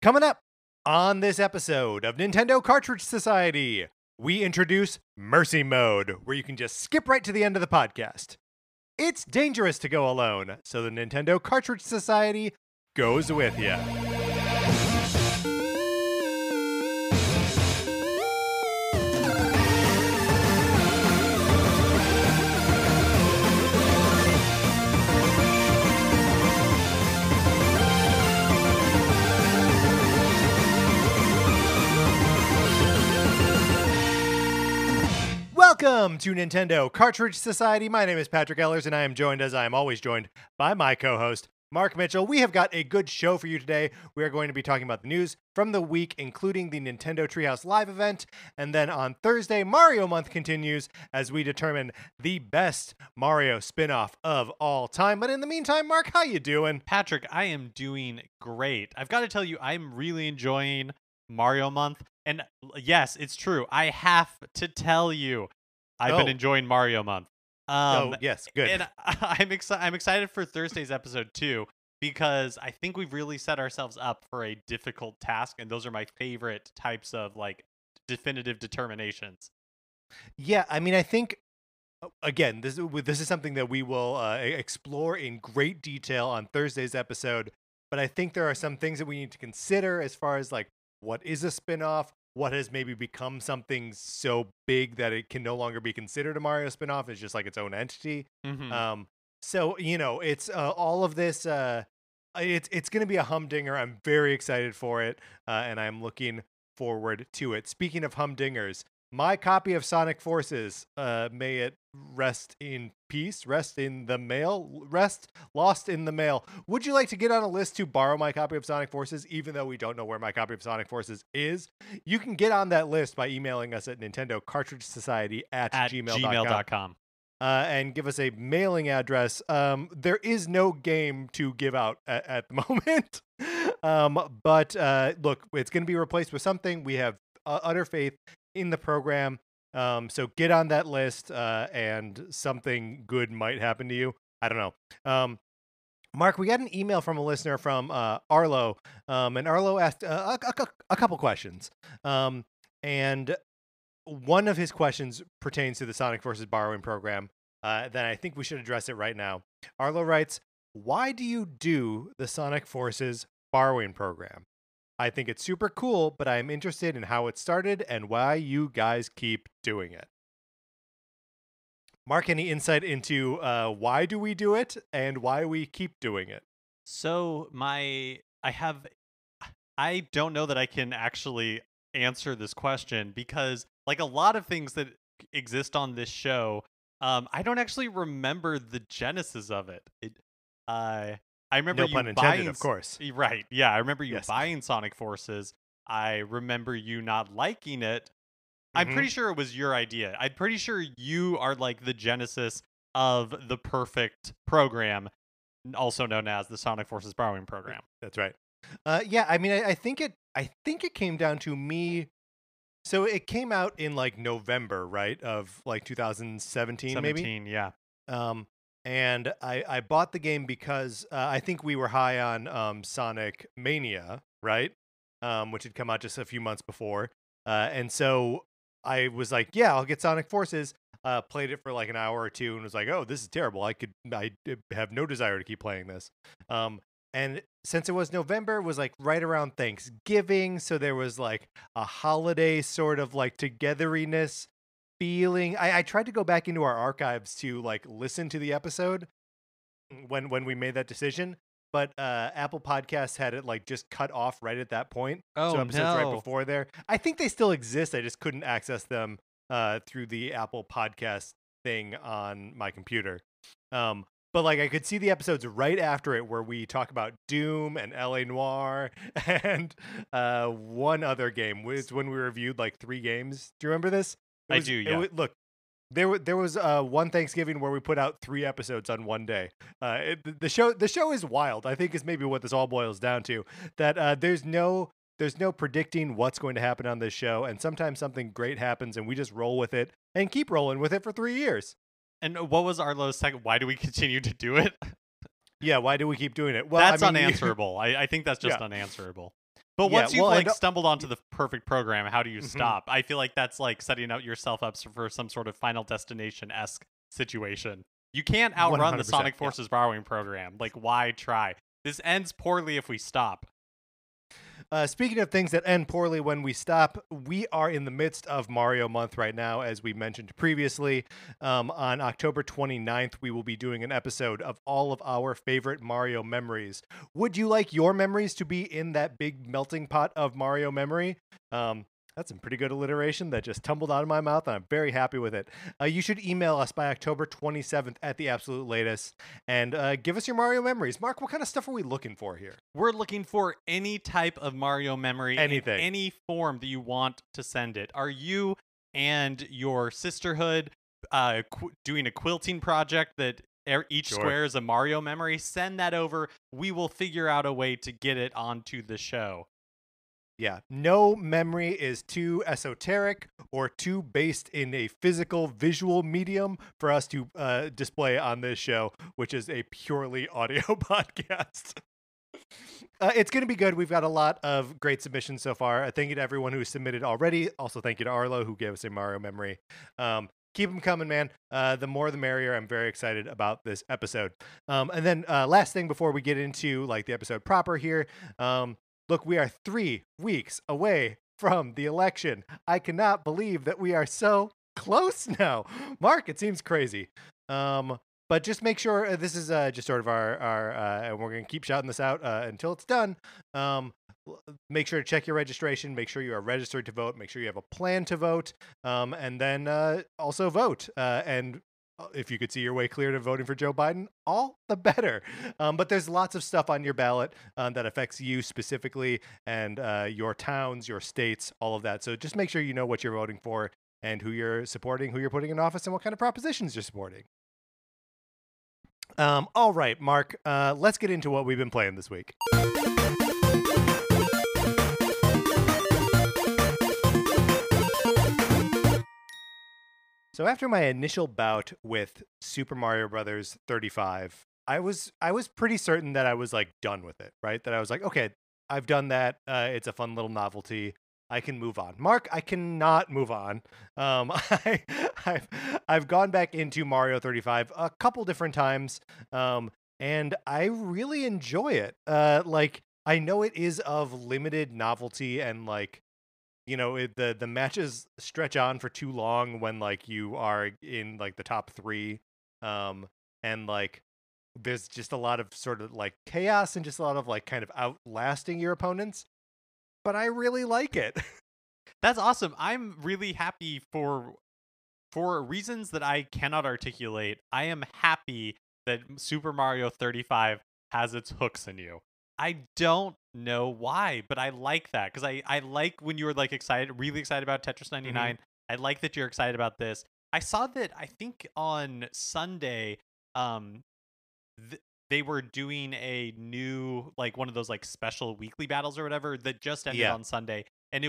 Coming up on this episode of Nintendo Cartridge Society, we introduce Mercy Mode, where you can just skip right to the end of the podcast. It's dangerous to go alone, so the Nintendo Cartridge Society goes with you. Welcome to Nintendo Cartridge Society. My name is Patrick Ellers, and I am joined, as I am always joined, by my co-host, Mark Mitchell. We have got a good show for you today. We are going to be talking about the news from the week, including the Nintendo Treehouse live event. And then on Thursday, Mario Month continues as we determine the best Mario spin-off of all time. But in the meantime, Mark, how you doing? Patrick, I am doing great. I've got to tell you, I'm really enjoying Mario Month. And yes, it's true. I have to tell you, I've been enjoying Mario Month. Yes, good. And I'm excited for Thursday's episode too, because I think we've really set ourselves up for a difficult task, and those are my favorite types of like definitive determinations. Yeah, I mean, I think again, this is something that we will explore in great detail on Thursday's episode. But I think there are some things that we need to consider as far as like what is a spinoff. What has maybe become something so big that it can no longer be considered a Mario spinoff? It's just like its own entity. Mm-hmm. So, you know, it's all of this. It's going to be a humdinger. I'm very excited for it, and I'm looking forward to it. Speaking of humdingers, my copy of Sonic Forces, may it rest in peace, rest in the mail, rest lost in the mail. Would you like to get on a list to borrow my copy of Sonic Forces, even though we don't know where my copy of Sonic Forces is? You can get on that list by emailing us at Nintendo Cartridge Society at gmail.com. And give us a mailing address. There is no game to give out at the moment. But look, it's going to be replaced with something. We have utter faith in the program. So get on that list, and something good might happen to you. I don't know. Mark, we got an email from a listener from Arlo, and Arlo asked a couple questions. And one of his questions pertains to the Sonic Forces borrowing program. Then I think we should address it right now. Arlo writes, "Why do you do the Sonic Forces borrowing program? I think it's super cool, but I am interested in how it started and why you guys keep doing it." Mark, any insight into why do we do it and why we keep doing it? So I don't know that I can actually answer this question, because like a lot of things that exist on this show, I don't actually remember the genesis of it. I remember no you pun intended, buying, of course. Right. Yeah, I remember you Yes. buying Sonic Forces. I remember you not liking it. I'm pretty sure it was your idea. I'm pretty sure you are like the genesis of the perfect program, also known as the Sonic Forces borrowing program. That's right. Yeah, I mean, I think it came down to me. So it came out in like November, right, of like 2017, maybe. 17, yeah. And I bought the game because I think we were high on Sonic Mania, right? Which had come out just a few months before. And so I was like, yeah, I'll get Sonic Forces. Played it for like an hour or two and was like, oh, this is terrible. I have no desire to keep playing this. And since it was November, it was like right around Thanksgiving. So there was like a holiday sort of like togetheriness feeling. I tried to go back into our archives to like listen to the episode when we made that decision, but Apple Podcasts had it like just cut off right at that point. Oh, so episodes right before there. I think they still exist. I just couldn't access them through the Apple Podcast thing on my computer. But like I could see the episodes right after it where we talk about Doom and LA Noire and one other game. Was when we reviewed like 3 games. Do you remember this? I do, yeah. Look, there was one Thanksgiving where we put out 3 episodes on one day. The show is wild. I think is maybe what this all boils down to. That there's no predicting what's going to happen on this show, and sometimes something great happens, and we just roll with it and keep rolling with it for 3 years. And what was Arlo's second? Why do we continue to do it? Yeah, why do we keep doing it? Well, that's I mean, unanswerable. I think that's just unanswerable. But Yeah, once you've well, like stumbled onto the perfect program, how do you Mhm. stop? I feel like that's like setting out yourself up for some sort of Final Destination-esque situation. You can't outrun the 100%, Sonic yeah. Forces borrowing program. Like, why try? This ends poorly if we stop. Speaking of things that end poorly when we stop, we are in the midst of Mario Month right now, as we mentioned previously. On October 29th, we will be doing an episode of all of our favorite Mario memories. Would you like your memories to be in that big melting pot of Mario memory? That's some pretty good alliteration that just tumbled out of my mouth, and I'm very happy with it. You should email us by October 27th at the absolute latest and give us your Mario memories. Mark, what kind of stuff are we looking for here? We're looking for any type of Mario memory Anything. in any form that you want to send it. Are you and your sisterhood doing a quilting project that each Sure. square is a Mario memory? Send that over. We will figure out a way to get it onto the show. Yeah, no memory is too esoteric or too based in a physical visual medium for us to display on this show, which is a purely audio podcast. It's going to be good. We've got a lot of great submissions so far. Thank you to everyone who submitted already. Also, thank you to Arlo, who gave us a Mario memory. Keep them coming, man. The more the merrier. I'm very excited about this episode. And then last thing before we get into like the episode proper here. Look, we are 3 weeks away from the election. I cannot believe that we are so close now. Mark, it seems crazy. But just make sure this is just sort of our and we're going to keep shouting this out until it's done. Make sure to check your registration. Make sure you are registered to vote. Make sure you have a plan to vote. And then also vote. And if you could see your way clear to voting for Joe Biden, all the better. But there's lots of stuff on your ballot that affects you specifically and your towns, your states, all of that. So just make sure you know what you're voting for and who you're supporting, who you're putting in office, and what kind of propositions you're supporting. All right, Mark, let's get into what we've been playing this week. So after my initial bout with Super Mario Brothers 35, I was pretty certain that I was like done with it, right? That I was like, okay, I've done that. It's a fun little novelty. I can move on. Mark, I cannot move on. I've gone back into Mario 35 a couple different times, and I really enjoy it. Like I know it is of limited novelty and like the matches stretch on for too long when like you are in like the top 3 and like there's just a lot of sort of like chaos and just a lot of like kind of outlasting your opponents, but I really like it. That's awesome. I'm really happy for reasons that I cannot articulate. I am happy that Super Mario 35 has its hooks in you. I don't know why, but I like that because I like when you were like really excited about Tetris 99. I like that you're excited about this. I saw that I think on Sunday, they were doing a new like one of those like special weekly battles or whatever that just ended on Sunday, and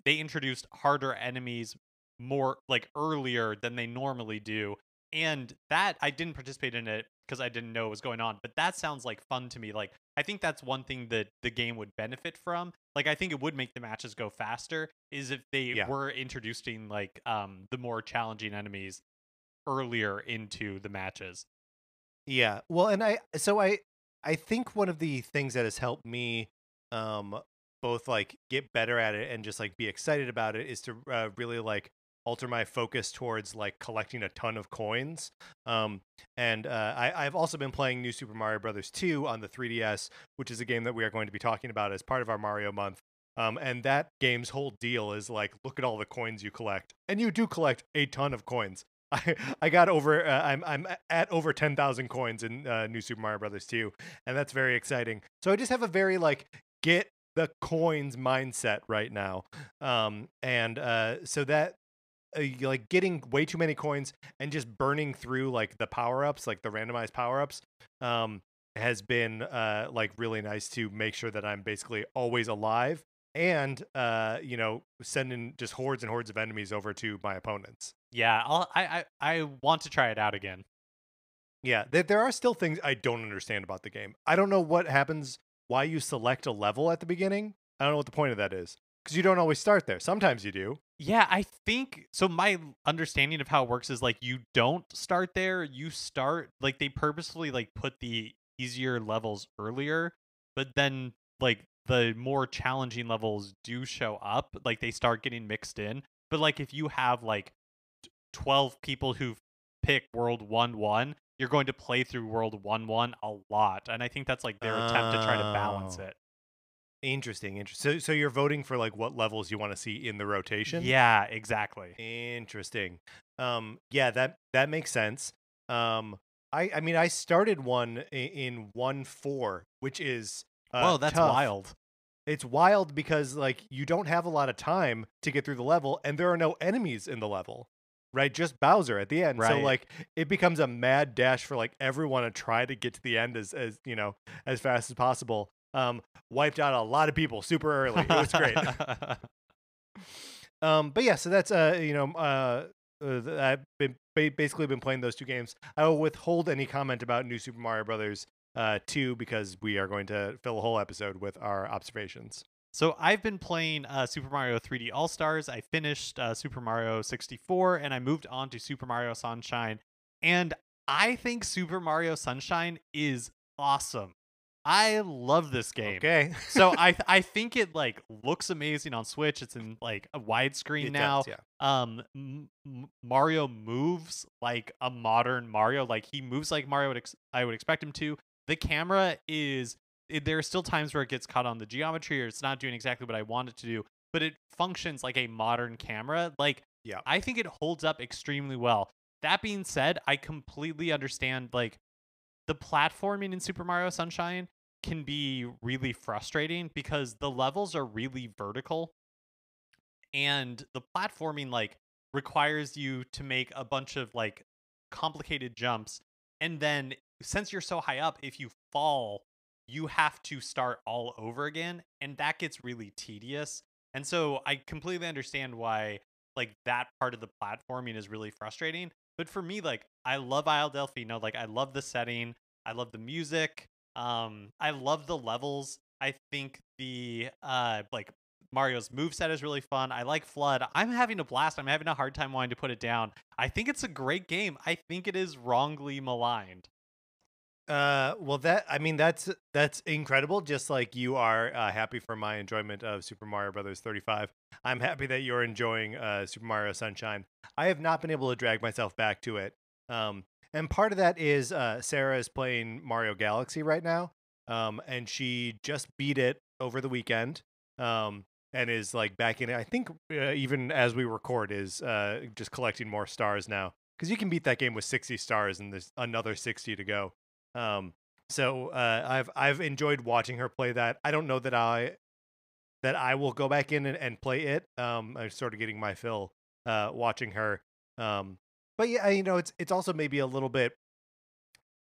they introduced harder enemies more like earlier than they normally do. And that I didn't participate in it because I didn't know what was going on, but that sounds like fun to me. Like I think that's one thing that the game would benefit from. Like I think it would make the matches go faster is if they were introducing like the more challenging enemies earlier into the matches. Yeah. Well, and I think one of the things that has helped me both like get better at it and just like be excited about it is to really like alter my focus towards like collecting a ton of coins. And I've also been playing New Super Mario Brothers 2 on the 3DS, which is a game that we are going to be talking about as part of our Mario month. And that game's whole deal is like, look at all the coins you collect, and you do collect a ton of coins. I got over I'm at over 10,000 coins in New Super Mario Brothers 2, and that's very exciting. So I just have a very like get the coins mindset right now, so that like getting way too many coins and just burning through like the power-ups, like the randomized power-ups, has been like really nice to make sure that I'm basically always alive and sending just hordes and hordes of enemies over to my opponents. Yeah, I want to try it out again. Yeah, there are still things I don't understand about the game. I don't know what happens, why you select a level at the beginning. I don't know what the point of that is. Because you don't always start there. Sometimes you do. Yeah, I think so. My understanding of how it works is like you don't start there. You start like they purposefully like put the easier levels earlier, but then like the more challenging levels do show up. Like they start getting mixed in. But like if you have like 12 people who pick World 1-1, you're going to play through World 1-1 a lot. And I think that's like their attempt to try to balance Oh. it. Interesting. So you're voting for like what levels you want to see in the rotation? Yeah, exactly. Interesting. Yeah, that makes sense. I mean I started one in 1-4, which is Whoa, that's tough. wild. It's wild because like you don't have a lot of time to get through the level and there are no enemies in the level. Right? Just Bowser at the end. So Right. like it becomes a mad dash for like everyone to try to get to the end as you know, as fast as possible. Wiped out a lot of people super early. It was great. But yeah, so that's I've been basically been playing those two games. I will withhold any comment about New Super Mario Brothers 2 because we are going to fill a whole episode with our observations. So I've been playing Super Mario 3D All Stars. I finished Super Mario 64, and I moved on to Super Mario Sunshine. And I think Super Mario Sunshine is awesome. I love this game. Okay. So I think it like looks amazing on Switch. It's in like a widescreen It now. does, yeah. Mario moves like a modern Mario. Like he moves like Mario I would expect him to. The camera is there are still times where it gets caught on the geometry or it's not doing exactly what I want it to do, but it functions like a modern camera. Like Yeah. I think it holds up extremely well. That being said, I completely understand like the platforming in Super Mario Sunshine can be really frustrating because the levels are really vertical and the platforming like requires you to make a bunch of like complicated jumps, and then since you're so high up, if you fall you have to start all over again, and that gets really tedious. And so I completely understand why like that part of the platforming is really frustrating. But for me, like I love Isle Delfino, like I love the setting, I love the music, I love the levels. I think the like Mario's moveset is really fun. I like Flood. I'm having a blast. I'm having a hard time wanting to put it down. I think it's a great game. I think it is wrongly maligned. Well, that's incredible. Just like you are happy for my enjoyment of Super Mario Brothers 35, I'm happy that you're enjoying Super Mario Sunshine. I have not been able to drag myself back to it, and part of that is Sarah is playing Mario Galaxy right now, and she just beat it over the weekend, and is like back in it. I think even as we record, is just collecting more stars now because you can beat that game with 60 stars, and there's another 60 to go. I've enjoyed watching her play that. I don't know that I will go back in and play it. I'm sort of getting my fill watching her. But yeah, it's also maybe a little bit.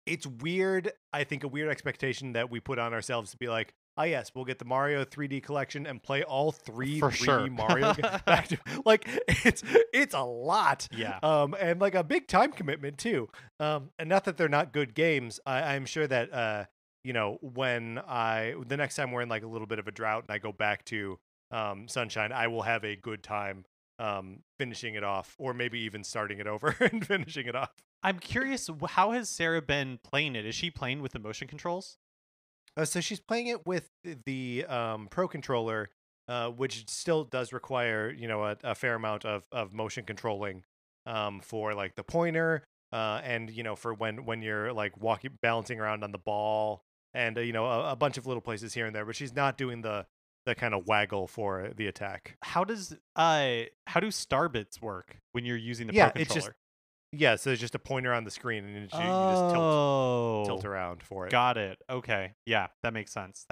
It's weird. I think a weird expectation that we put on ourselves to be like, ah, yes, we'll get the Mario 3D collection and play all three For 3D sure. Mario back to like it's a lot. Yeah. And like a big time commitment too. And not that they're not good games. I'm sure that when the next time we're in like a little bit of a drought and I go back to Sunshine, I will have a good time finishing it off, or maybe even starting it over and finishing it off. I'm curious, how has Sarah been playing it? Is she playing with the motion controls? So she's playing it with the Pro controller, which still does require a fair amount of motion controlling for like the pointer and for when you're like balancing around on the ball and a bunch of little places here and there. But she's not doing the kind of waggle for the attack. How do starbits work when you're using the Yeah, Pro it's controller? so there's just a pointer on the screen and you just tilt around for it. Got it. Okay. Yeah, that makes sense.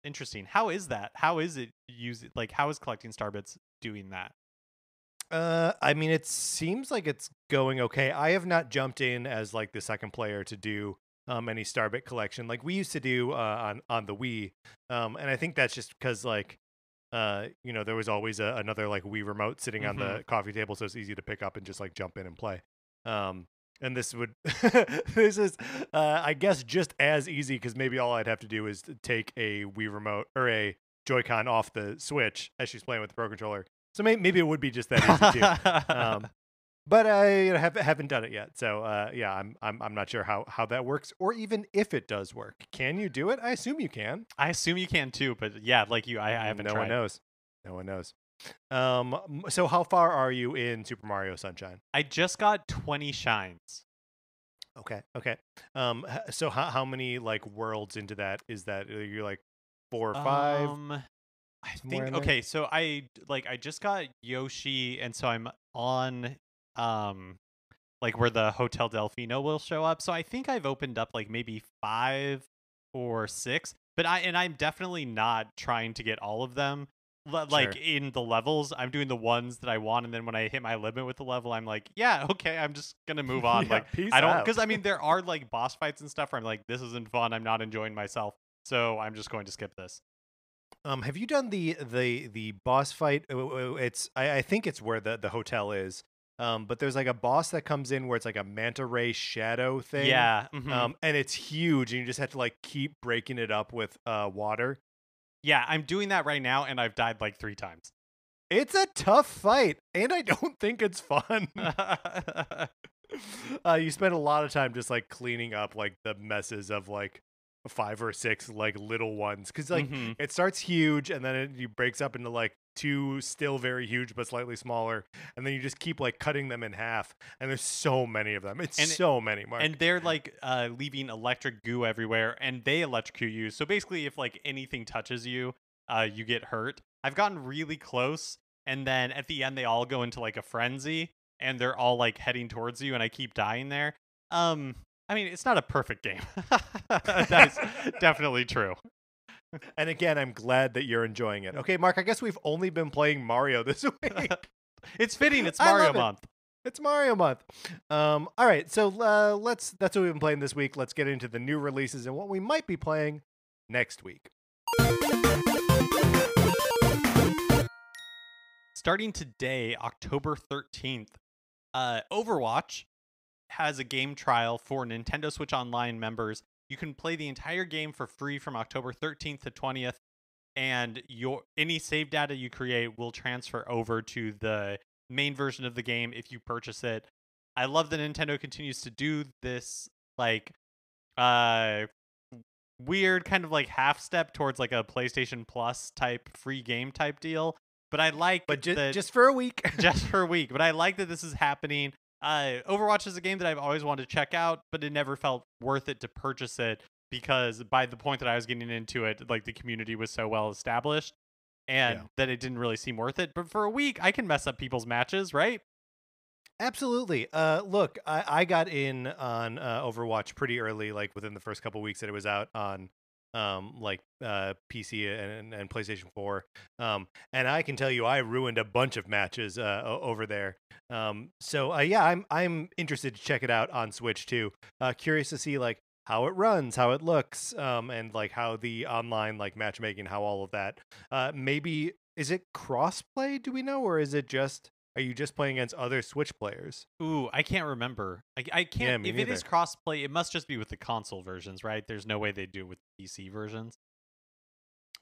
Interesting. How is that? How is it like how is collecting starbits doing that? I mean, it seems like it's going okay. I have not jumped in as like the second player to do any starbit collection like we used to do on the Wii, and I think that's just because like there was always another like Wii remote sitting on the coffee table, so it's easy to pick up and just like jump in and play. And this is I guess just as easy because maybe all I'd have to do is to take a Wii remote or a Joy-Con off the Switch as she's playing with the Pro Controller. So maybe it would be just that easy too. But I haven't done it yet. So yeah, I'm not sure how that works, or even if it does work. Can you do it? I assume you can. I assume you can too, but yeah, like you, I haven't tried. No one knows. No one knows. So how far are you in Super Mario Sunshine? I just got 20 shines. Okay. So how many like worlds into that is that? You're like 4 or 5? I think okay, so I just got Yoshi, and so I'm on like where the Hotel Delfino will show up. So I think I've opened up like maybe 5 or 6, but I'm definitely not trying to get all of them. Like in the levels, I'm doing the ones that I want, and then when I hit my limit with the level, I'm like, yeah, okay, I'm just gonna move on. Yeah, like peace I don't, out. because I mean there are like boss fights and stuff where I'm like, this isn't fun. I'm not enjoying myself, so I'm just going to skip this. Have you done the boss fight? It's I think it's where the hotel is. But there's like a boss that comes in where it's like a manta ray shadow thing. Yeah. And it's huge, and you just have to like keep breaking it up with water. Yeah, I'm doing that right now, and I've died like 3 times. It's a tough fight, and I don't think it's fun. You spend a lot of time just like cleaning up like the messes of like 5 or 6 like little ones, because like it starts huge, and then it breaks up into like 2 still very huge but slightly smaller, and then you just keep like cutting them in half, and there's so many of them. It's so many, Mark. And they're like leaving electric goo everywhere, and they electrocute you. So basically, if like anything touches you, you get hurt. I've gotten really close, and then at the end they all go into like a frenzy, and they're all like heading towards you, and I keep dying there. I mean, it's not a perfect game. That is definitely true. And again, I'm glad that you're enjoying it. Okay, Mark, I guess we've only been playing Mario this week. It's fitting. It's Mario month. It's Mario month. All right, so that's what we've been playing this week. Let's get into the new releases and what we might be playing next week. Starting today, October 13th, Overwatch has a game trial for Nintendo Switch Online members. You can play the entire game for free from October 13th to 20th, and any save data you create will transfer over to the main version of the game if you purchase it. I love that Nintendo continues to do this like weird kind of like half step towards like a PlayStation Plus type free game type deal. But I like just for a week. Just for a week. But I like that this is happening. Overwatch is a game that I've always wanted to check out, but it never felt worth it to purchase it, because by the point that I was getting into it, like the community was so well established, and that it didn't really seem worth it. But for a week, I can mess up people's matches, right? Absolutely. Look, I got in on Overwatch pretty early, like within the first couple weeks that it was out on PC and PlayStation 4. And I can tell you, I ruined a bunch of matches over there. So yeah, I'm interested to check it out on Switch too. Curious to see like how it runs, how it looks, and like how the online like matchmaking, how all of that. Maybe is it crossplay? Do we know, or is it just? Are you just playing against other Switch players? Ooh, I can't remember. I can't. Yeah, if it is crossplay, it must just be with the console versions, right? There's no way they do it with PC versions.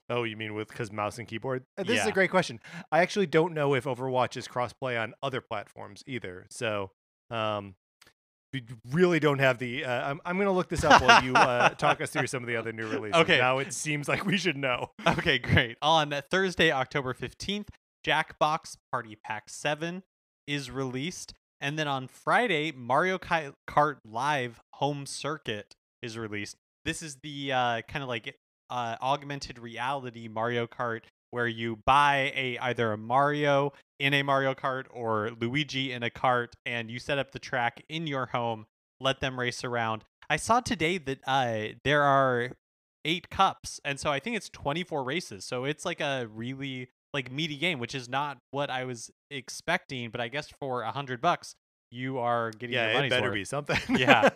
Oh, you mean because mouse and keyboard? This is a great question. I actually don't know if Overwatch is crossplay on other platforms either. So we really don't have the... I'm going to look this up while you talk us through some of the other new releases. Okay. Now it seems like we should know. Okay, great. On Thursday, October 15th, Jackbox Party Pack 7 is released. And then on Friday, Mario Kart Live Home Circuit is released. This is the kind of like augmented reality Mario Kart, where you buy either a Mario in a Mario Kart or Luigi in a kart, and you set up the track in your home, let them race around. I saw today that there are 8 cups, and so I think it's 24 races. So it's like a really like meaty game, which is not what I was expecting, but I guess for $100 you are getting your money's it better worth. be something. Yeah.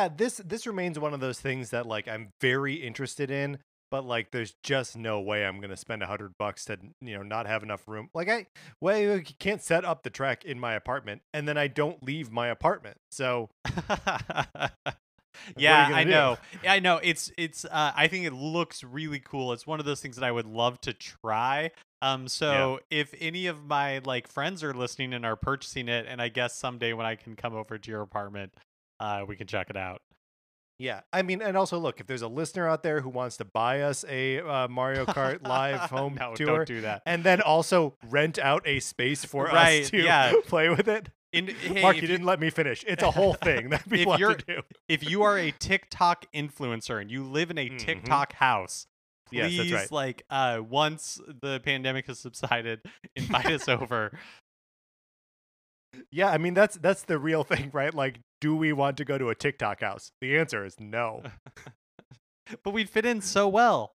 This remains one of those things that like I'm very interested in, but like there's just no way I'm gonna spend $100 to not have enough room. Like I can't set up the track in my apartment, and then I don't leave my apartment. So Like, what are Yeah, you I gonna do? know. I know. It's I think it looks really cool. It's one of those things that I would love to try. Yeah. So if any of my like friends are listening and are purchasing it, and I guess someday when I can come over to your apartment, we can check it out. Yeah, I mean, and also look, if there's a listener out there who wants to buy us a Mario Kart live home No, don't tour, do that. and then also rent out a space for us Right, to yeah. play with it, Hey, Mark, you if you didn't let me finish. It's a whole thing that people if have you're to do. if you are a TikTok influencer and you live in a Hmm. TikTok house, Yes, that's right. please, like, once the pandemic has subsided, invite us over. Yeah, I mean that's the real thing, right? Like, do we want to go to a TikTok house? The answer is no. But we'd fit in so well.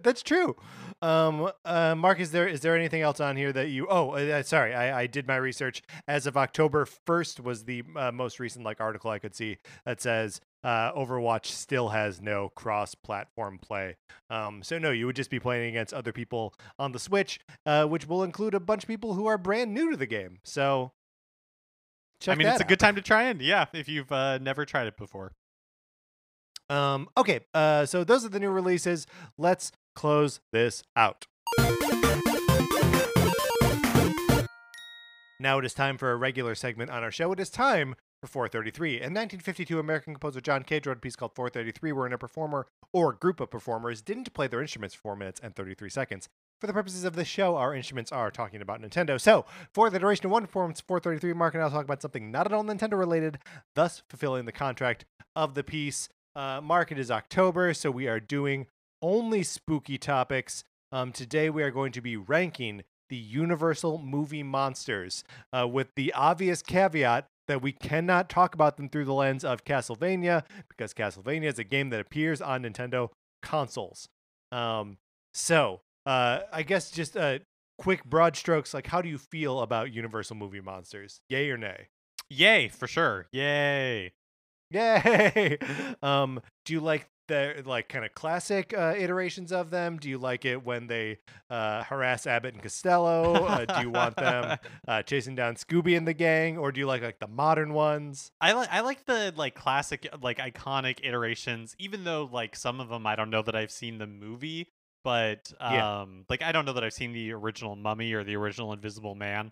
That's true. Mark, is there anything else on here that you? Oh, sorry, I did my research. As of October 1st was the most recent like article I could see that says Overwatch still has no cross-platform play. So no, you would just be playing against other people on the Switch, which will include a bunch of people who are brand new to the game. So I check mean, that it's a out. good time to try in. Yeah, if you've never tried it before. Okay, so those are the new releases. Let's close this out. Now it is time for a regular segment on our show. It is time for 433. In 1952, American composer John Cage wrote a piece called 433, wherein a performer or group of performers didn't play their instruments for 4 minutes and 33 seconds. For the purposes of this show, our instruments are talking about Nintendo. So, for the duration of one performance, 433, Mark and I will talk about something not at all Nintendo related, thus fulfilling the contract of the piece. Mark, it is October, so we are doing only spooky topics. Today we are going to be ranking the Universal movie monsters, with the obvious caveat that we cannot talk about them through the lens of Castlevania, because Castlevania is a game that appears on Nintendo consoles. I guess just quick broad strokes, like how do you feel about Universal movie monsters? Yay or nay? Yay, for sure. Yay. Yay! Do you like the like kind of classic iterations of them? Do you like it when they harass Abbott and Costello? Do you want them chasing down Scooby and the gang, or do you like the modern ones? I like the like classic like iconic iterations, even though like some of them I don't know that I've seen the movie, but Yeah, like I don't know that I've seen the original Mummy or the original Invisible Man.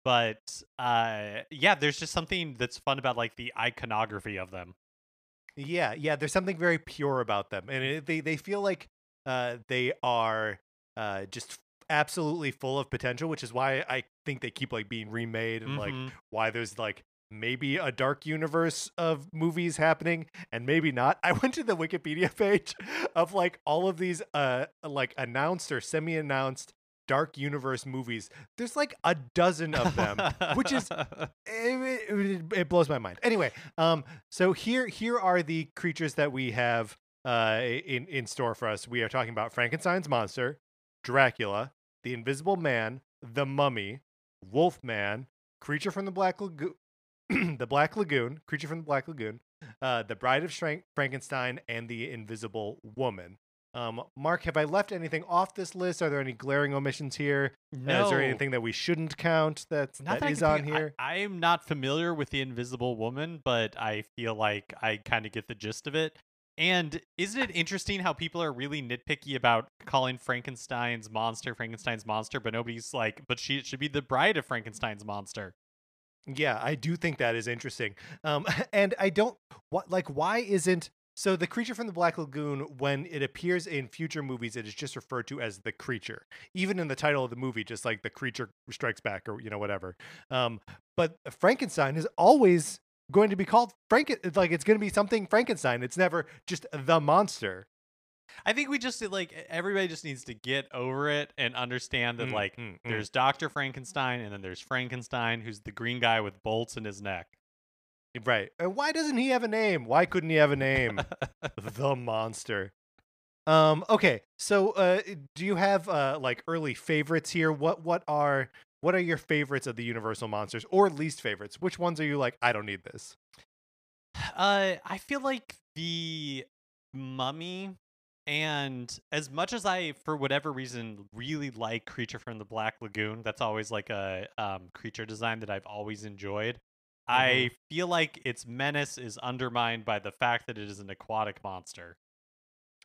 But yeah, there's just something that's fun about like the iconography of them. yeah. There's something very pure about them, and they feel like they are just absolutely full of potential, which is why I think they keep like being remade, and like Mhm. why there's like maybe a dark universe of movies happening and maybe not. I went to the Wikipedia page of like all of these like announced or semi-announced dark universe movies. There's like a dozen of them, which is it blows my mind. Anyway, so here are the creatures that we have in store for us. We are talking about Frankenstein's monster, Dracula, the Invisible Man, the Mummy, Wolfman, creature from the Black Lagoon, the Black Lagoon, creature from the Black Lagoon, the Bride of Frankenstein, and the Invisible Woman. Mark, have I left anything off this list? Are there any glaring omissions here? Is there No. anything that we shouldn't count that Not that I is can on think. here? I'm not familiar with the Invisible Woman, but I feel like I kind of get the gist of it. And isn't it interesting how people are really nitpicky about calling Frankenstein's monster, but nobody's like, but she should be the bride of Frankenstein's monster. Yeah, I do think that is interesting. And I don't what like why isn't so the creature from the Black Lagoon, when it appears in future movies, it is just referred to as the creature. Even in the title of the movie, just like the creature strikes back or whatever. But Frankenstein is always going to be called like it's going to be something Frankenstein. It's never just the monster. I think we just like everybody just needs to get over it and understand that Mm, like mm, mm. there's Dr. Frankenstein and then there's Frankenstein who's the green guy with bolts in his neck. Right. And why doesn't he have a name? Why couldn't he have a name? The monster. Okay. So do you have like early favorites here? What are your favorites of the Universal monsters or least favorites? Which ones are you like, I don't need this? I feel like the Mummy, and as much as I, for whatever reason, really like Creature from the Black Lagoon, that's always like a creature design that I've always enjoyed. I feel like its menace is undermined by the fact that it is an aquatic monster.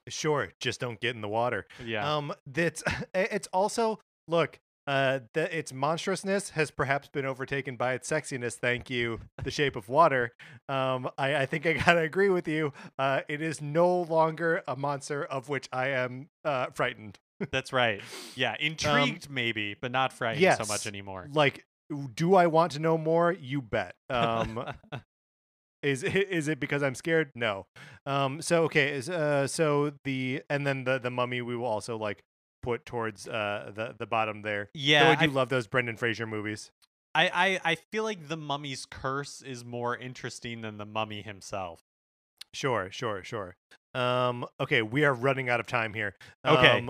Sure, just don't get in the water. Yeah. That's it's also look. Its monstrousness has perhaps been overtaken by its sexiness. Thank you, The Shape of Water. I think I gotta agree with you. It is no longer a monster of which I am frightened. That's right. Yeah, intrigued maybe, but not frightened so much Yes, anymore. like, do I want to know more? You bet. Is it because I'm scared? No. So okay, and then the mummy we will also like put towards the bottom there. Though Yeah, I do love those Brendan Fraser movies. I feel like the mummy's curse is more interesting than the mummy himself. Sure. Okay, we are running out of time here. Okay.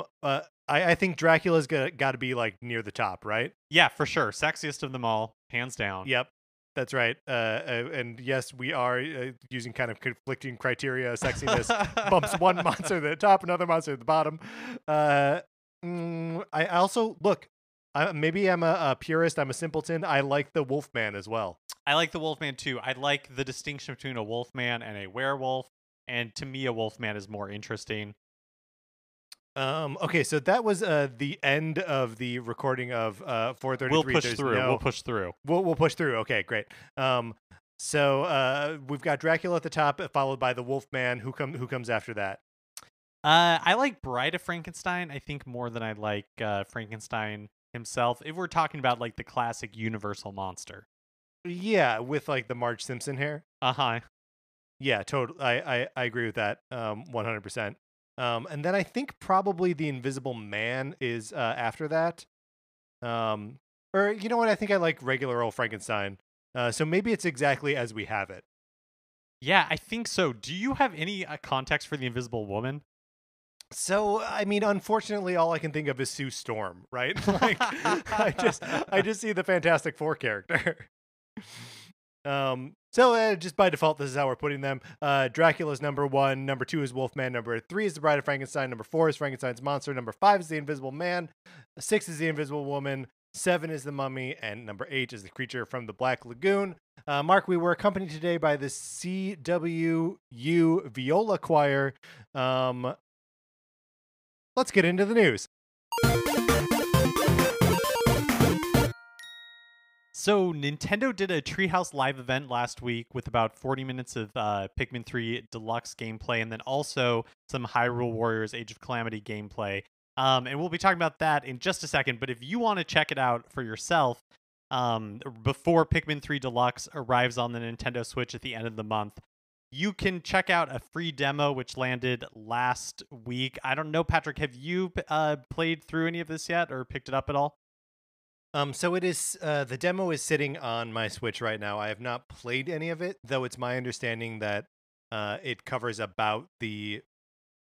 I think Dracula's got to be like near the top, right? Yeah, for sure. Sexiest of them all, hands down. Yep. That's right. And yes, we are using kind of conflicting criteria. Sexiness bumps one monster at the top, another monster at the bottom. I also look. Maybe I'm a purist. I'm a simpleton. I like the Wolfman as well. I like the Wolfman too. I like the distinction between a Wolfman and a werewolf. And to me, a Wolfman is more interesting. Okay, so that was the end of the recording of 433. We'll push through. We'll push through. We'll push through. Okay, great. So we've got Dracula at the top, followed by the Wolfman. Who comes after that? I like Bride of Frankenstein, I think, more than I like Frankenstein himself. If we're talking about like the classic Universal monster. Yeah, with like the Marge Simpson hair. Uh-huh. Yeah, totally. I agree with that. 100%. And then I think probably the Invisible Man is after that. Or you know what? I think I like regular old Frankenstein. So maybe it's exactly as we have it. Yeah, I think so. Do you have any context for the Invisible Woman? So I mean, unfortunately, all I can think of is Sue Storm, right? Like, I just see the Fantastic Four character. So just by default, this is how we're putting them. Dracula's number 1, number 2 is Wolfman, number 3 is the Bride of Frankenstein, number 4 is Frankenstein's monster, number 5 is the Invisible Man, 6 is the Invisible Woman, 7 is the Mummy, and number 8 is the Creature from the Black Lagoon. Mark, we were accompanied today by the CWU Viola Choir. Let's get into the news. So Nintendo did a Treehouse live event last week with about 40 minutes of Pikmin 3 Deluxe gameplay and then also some Hyrule Warriors Age of Calamity gameplay. And we'll be talking about that in just a second. But if you want to check it out for yourself before Pikmin 3 Deluxe arrives on the Nintendo Switch at the end of the month, you can check out a free demo which landed last week. I don't know, Patrick, have you played through any of this yet or picked it up at all? So it is the demo is sitting on my Switch right now. I have not played any of it, though it's my understanding that it covers about the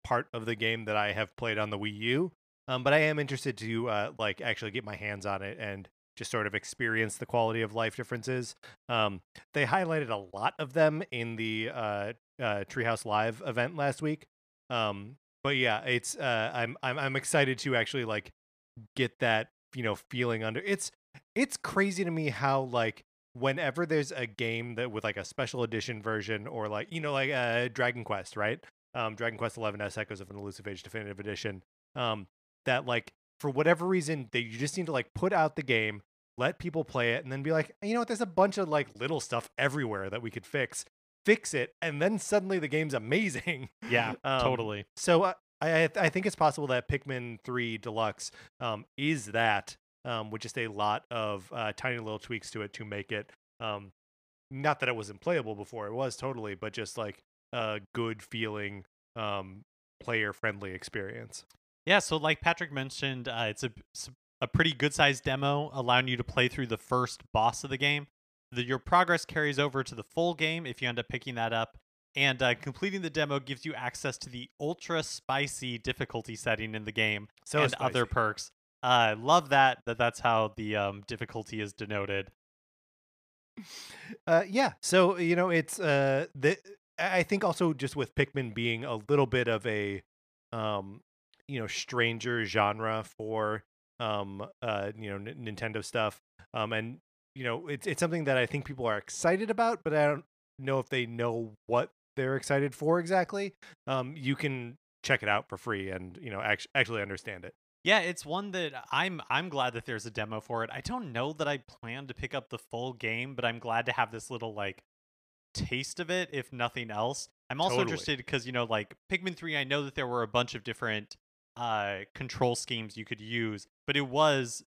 part of the game that I have played on the Wii U. But I am interested to like actually get my hands on it and just sort of experience the quality of life differences. They highlighted a lot of them in the Treehouse Live event last week. But yeah, it's I'm excited to actually like get that feeling under. It's crazy to me how like whenever there's a game that with like a special edition version or like like Dragon Quest, right? Dragon Quest 11 S Echoes of an Elusive Age Definitive Edition. That like for whatever reason you just need to like put out the game, let people play it, and then be like, you know what? There's a bunch of like little stuff everywhere that we could fix it, and then suddenly the game's amazing. Yeah, totally. So I think it's possible that Pikmin 3 Deluxe is that with just a lot of tiny little tweaks to it to make it not that it wasn't playable before, it was totally, but just like a good feeling player friendly experience. Yeah, so like Patrick mentioned, it's a pretty good sized demo allowing you to play through the first boss of the game. Your progress carries over to the full game if you end up picking that up. And completing the demo gives you access to the ultra spicy difficulty setting in the game and spicy. Other perks. Love that's how the difficulty is denoted. Yeah, so it's I think also just with Pikmin being a little bit of a stranger genre for Nintendo stuff, and it's something that I think people are excited about, but I don't know if they know what they're excited for exactly. You can check it out for free and actually understand it. Yeah, it's one that I'm glad that there's a demo for it. I don't know that I plan to pick up the full game, but I'm glad to have this little like taste of it, if nothing else. I'm also Totally. interested because like Pikmin 3, I know that there were a bunch of different control schemes you could use, but it was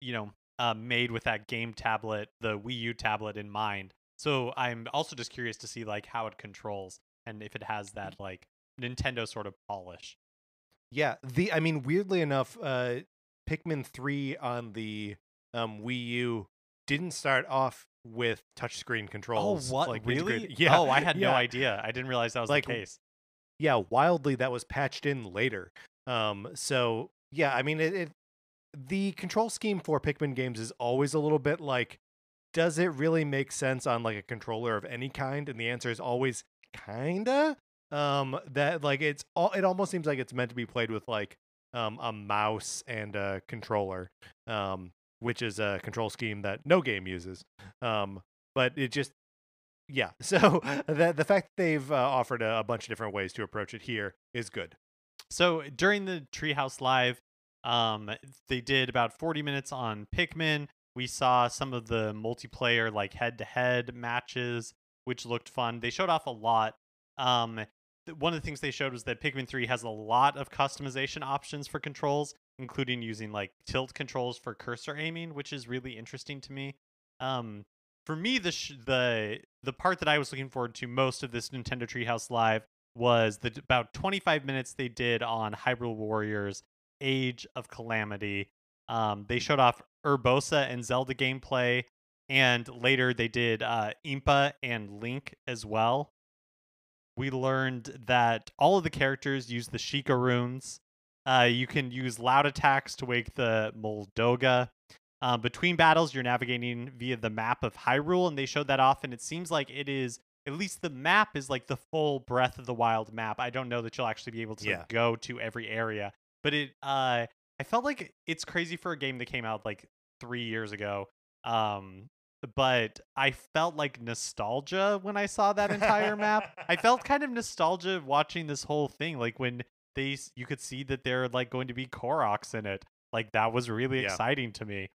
made with that game tablet, the Wii U tablet in mind. So I'm also just curious to see like how it controls and if it has that like Nintendo sort of polish. Yeah, I mean, weirdly enough, Pikmin 3 on the Wii U didn't start off with touchscreen Oh, controls what? like Really? integrated. Yeah, Oh, I had no yeah, idea. I didn't realize that was the like case. yeah, wildly that was patched in later. So yeah, I mean, the control scheme for Pikmin games is always a little bit like, does it really make sense on like a controller of any kind? And the answer is always kinda. That like it almost seems like it's meant to be played with like a mouse and a controller, which is a control scheme that no game uses. But it just yeah. So the fact that they've offered a bunch of different ways to approach it here is good. So during the Treehouse Live, um, they did about 40 minutes on Pikmin. We saw some of the multiplayer, like head-to-head matches, which looked fun. They showed off a lot. One of the things they showed was that Pikmin 3 has a lot of customization options for controls, including using like tilt controls for cursor aiming, which is really interesting to me. Um, for me, the part that I was looking forward to most of this Nintendo Treehouse Live was the about 25 minutes they did on Hyrule Warriors Age of Calamity. They showed off Urbosa and Zelda gameplay, and later they did Impa and Link as well. We learned that all of the characters use the Sheikah runes. You can use loud attacks to wake the Moldoga. Between battles, you're navigating via the map of Hyrule, and they showed that off, and it seems like it is, at least the map is like the full Breath of the Wild map. I don't know that you'll actually be able to Yeah. go to every area, but I felt like it's crazy for a game that came out like 3 years ago. Um, but I felt like nostalgia when I saw that entire map. I felt kind of nostalgia watching this whole thing, like when you could see that there are like going to be Koroks in it. Like that was really Yeah. exciting to me.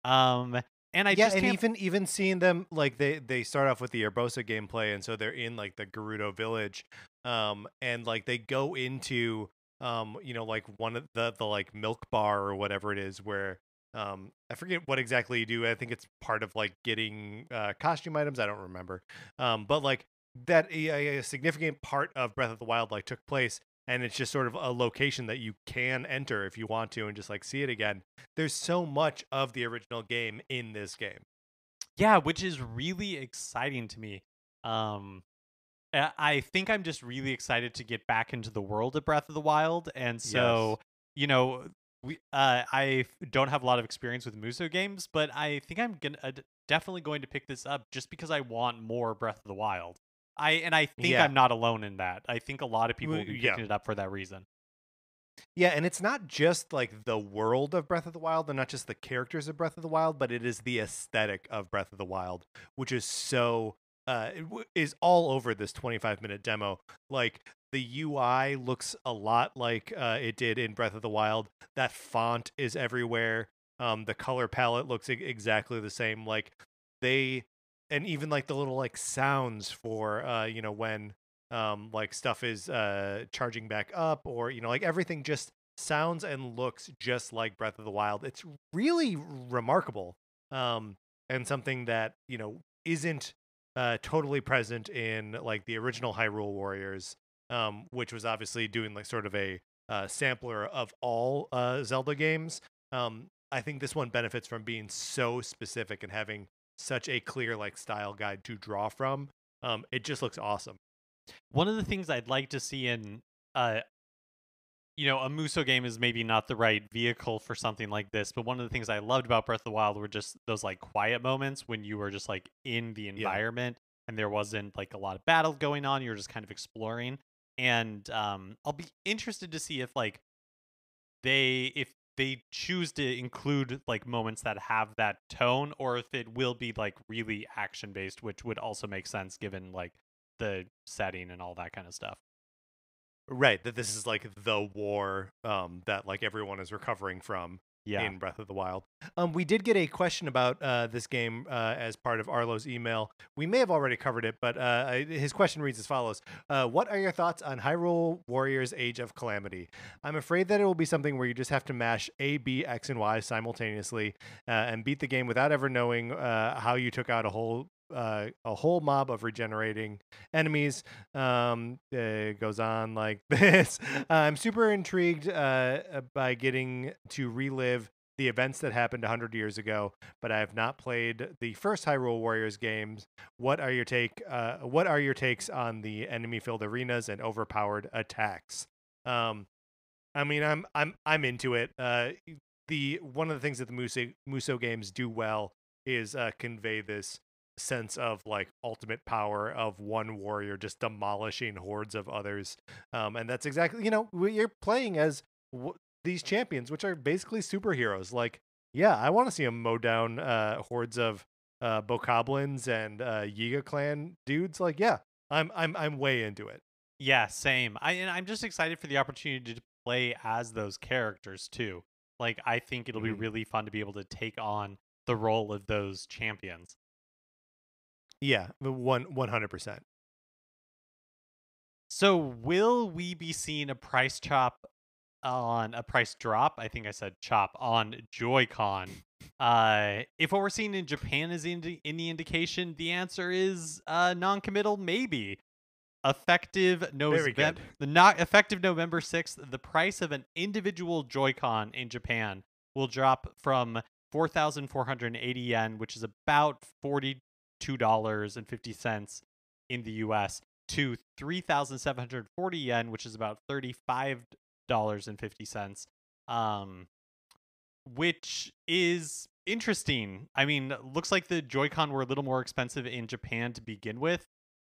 Um, and I Yeah, just and can't. even seeing them like they start off with the Urbosa gameplay, and so they're in like the Gerudo village, and like they go into like one of the like milk bar or whatever it is where I forget what exactly you do. I think it's part of like getting costume items. I don't remember, but like that a significant part of Breath of the Wild like took place, and it's just sort of a location that you can enter if you want to and just like see it again. There's so much of the original game in this game. Yeah, which is really exciting to me. Um, I think I'm just really excited to get back into the world of Breath of the Wild, and Yes. so I don't have a lot of experience with Muso games, but I think I'm gonna definitely going to pick this up just because I want more Breath of the Wild. I think Yeah. I'm not alone in that. I think a lot of people will be Yeah. picking it up for that reason. Yeah, and it's not just like the world of Breath of the Wild and not just the characters of Breath of the Wild, but it is the aesthetic of Breath of the Wild, which is so is all over this 25-minute demo. Like the UI looks a lot like it did in Breath of the Wild. That font is everywhere. The color palette looks exactly the same. Like they and even like the little like sounds for when like stuff is charging back up, or like everything just sounds and looks just like Breath of the Wild. It's really remarkable, and something that isn't totally present in like the original Hyrule Warriors, which was obviously doing like sort of a sampler of all Zelda games. I think this one benefits from being so specific and having such a clear like style guide to draw from. It just looks awesome. One of the things I'd like to see in uh a Muso game is maybe not the right vehicle for something like this, but one of the things I loved about Breath of the Wild were just those like quiet moments when you were just like in the Yeah. environment and there wasn't like a lot of battle going on. You were just kind of exploring. And I'll be interested to see if like if they choose to include like moments that have that tone, or if it will be like really action based, which would also make sense given like the setting and all that kind of stuff. Right, that this is like the war that like everyone is recovering from Yeah. in Breath of the Wild. We did get a question about this game as part of Arlo's email. We may have already covered it, but his question reads as follows: what are your thoughts on Hyrule Warriors: Age of Calamity? I'm afraid that it will be something where you just have to mash A, B, X, and Y simultaneously and beat the game without ever knowing how you took out a whole mob of regenerating enemies. It goes on like this. I'm super intrigued by getting to relive the events that happened 100 years ago, but I have not played the first Hyrule Warriors games. What are your takes on the enemy-filled arenas and overpowered attacks? I mean, I'm into it. The one of the things that the Muso games do well is convey this sense of like ultimate power of one warrior just demolishing hordes of others, and that's exactly, you're playing as these champions, which are basically superheroes. Like, yeah, I want to see them mow down hordes of bokoblins and Yiga clan dudes. Like, yeah, I'm way into it. Yeah, same. And I'm just excited for the opportunity to play as those characters too. Like, I think it'll be Mhm. really fun to be able to take on the role of those champions. Yeah, 100%. So, will we be seeing a price drop? I think I said chop on Joy-Con. If what we're seeing in Japan is any indication, the answer is non-committal, maybe. Very good. Effective November 6th, the price of an individual Joy-Con in Japan will drop from 4,480 yen, which is about $42.50 in the US, to 3,740 yen, which is about $35.50. Which is interesting. I mean, looks like the Joy-Con were a little more expensive in Japan to begin with.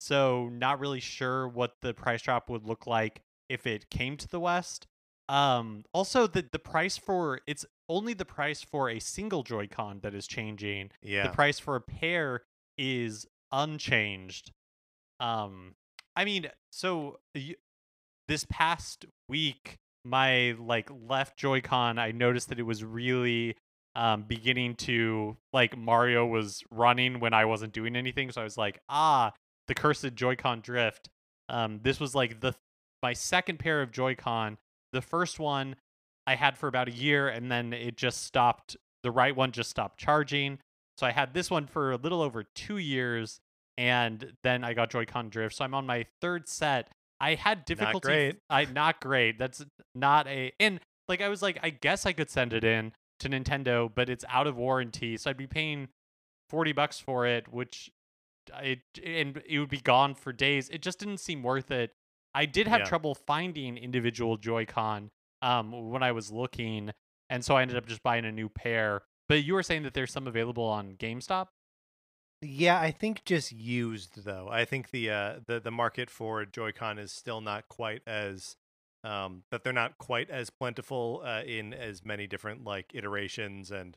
So not really sure what the price drop would look like if it came to the West. Also the price for it's only the price for a single Joy-Con that is changing. The Yeah. price for a pair is unchanged. Um, I mean, so this past week, my like left Joy-Con, I noticed that it was really beginning to like Mario was running when I wasn't doing anything. So I was like, the cursed Joy-Con drift. This was like my second pair of Joy-Con. The first one I had for about a year, and then it just stopped. The right one just stopped charging. So I had this one for a little over 2 years, and then I got Joy-Con drift. So I'm on my third set. I had Not difficulty. great. Not great. That's not a. And like I was like, I guess I could send it in to Nintendo, but it's out of warranty, so I'd be paying $40 for it, which and it would be gone for days. It just didn't seem worth it. I did have Yeah. trouble finding individual Joy-Con when I was looking, and so I ended up just buying a new pair. But you were saying that there's some available on GameStop? Yeah, I think just used though. I think the market for Joy-Con is still not quite as that they're not quite as plentiful in as many different like iterations and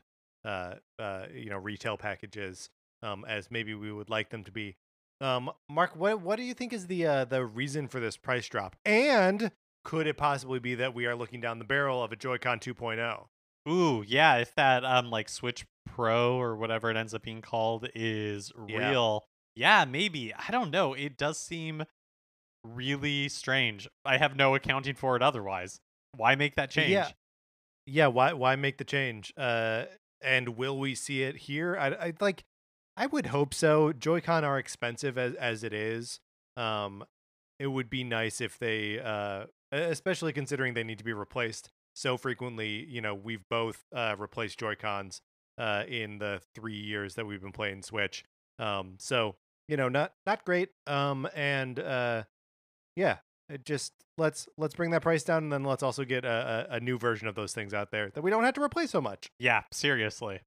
retail packages as maybe we would like them to be. Mark, what do you think is the reason for this price drop? And could it possibly be that we are looking down the barrel of a Joy-Con 2.0? Ooh, yeah, if that like Switch Pro or whatever it ends up being called is Yeah. real. Yeah, maybe. I don't know. It does seem really strange. I have no accounting for it otherwise. Why make that Yeah. change? Yeah, why make the change? And will we see it here? I would hope so. Joy-Con are expensive as it is. Um it would be nice if they especially considering they need to be replaced so frequently. We've both replaced Joy-Cons in the 3 years that we've been playing Switch. So, not great. And yeah, it just let's bring that price down, and then let's also get a new version of those things out there that we don't have to replace so much. Yeah, seriously.